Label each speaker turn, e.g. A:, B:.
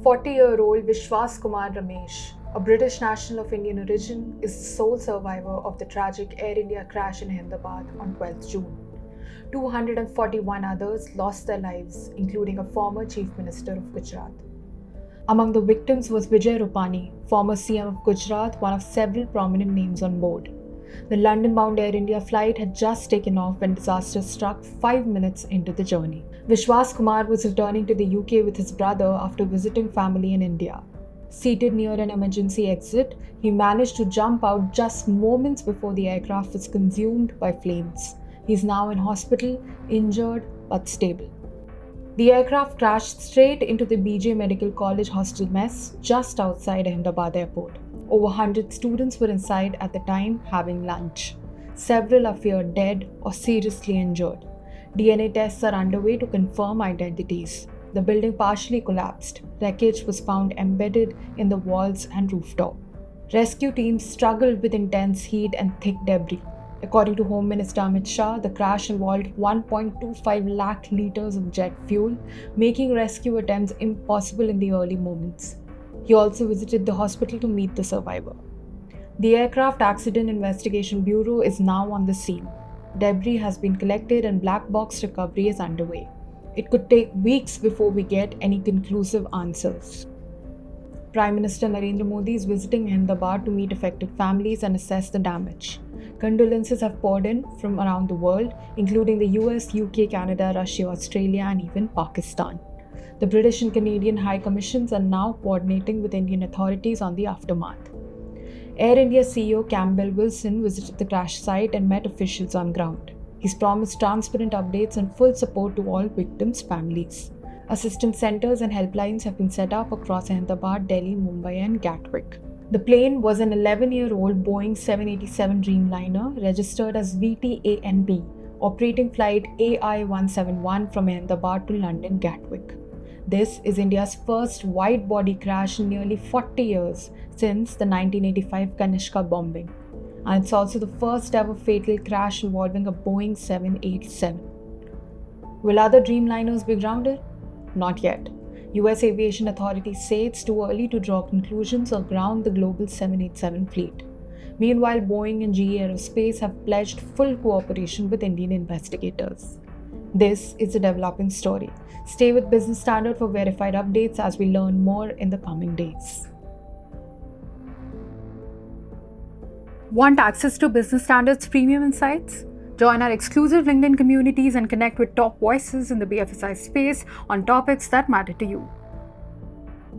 A: 40-year-old Vishwas Kumar Ramesh, a British national of Indian origin, is the sole survivor of the tragic Air India crash in Ahmedabad on 12th June. 241 others lost their lives, including a former Chief Minister of Gujarat. Among the victims was Vijay Rupani, former CM of Gujarat, one of several prominent names on board. The London-bound Air India flight had just taken off when disaster struck 5 minutes into the journey. Vishwas Kumar was returning to the UK with his brother after visiting family in India. Seated near an emergency exit, he managed to jump out just moments before the aircraft was consumed by flames. He is now in hospital, injured but stable. The aircraft crashed straight into the BJ Medical College hostel mess just outside Ahmedabad airport. Over 100 students were inside at the time having lunch. Several are feared dead or seriously injured. DNA tests are underway to confirm identities. The building partially collapsed. Wreckage was found embedded in the walls and rooftop. Rescue teams struggled with intense heat and thick debris. According to Home Minister Amit Shah, the crash involved 1.25 lakh litres of jet fuel, making rescue attempts impossible in the early moments. He also visited the hospital to meet the survivor. The Aircraft Accident Investigation Bureau is now on the scene. Debris has been collected and black box recovery is underway. It could take weeks before we get any conclusive answers. Prime Minister Narendra Modi is visiting Ahmedabad to meet affected families and assess the damage. Condolences have poured in from around the world, including the US, UK, Canada, Russia, Australia, and even Pakistan. The British and Canadian High Commissions are now coordinating with Indian authorities on the aftermath. Air India CEO Campbell Wilson visited the crash site and met officials on ground. He's promised transparent updates and full support to all victims' families. Assistance centers and helplines have been set up across Ahmedabad, Delhi, Mumbai, and Gatwick. The plane was an 11-year-old Boeing 787 Dreamliner registered as VTANB, operating flight AI-171 from Ahmedabad to London Gatwick. This is India's first wide-body crash in nearly 40 years since the 1985 Kanishka bombing. And it's also the first ever fatal crash involving a Boeing 787. Will other Dreamliners be grounded? Not yet. US aviation authorities say it's too early to draw conclusions or ground the global 787 fleet. Meanwhile, Boeing and GE Aerospace have pledged full cooperation with Indian investigators. This is a developing story. Stay with Business Standard for verified updates as we learn more in the coming days. Want access to Business Standard's premium insights? Join our exclusive LinkedIn communities and connect with top voices in the BFSI space on topics that matter to you.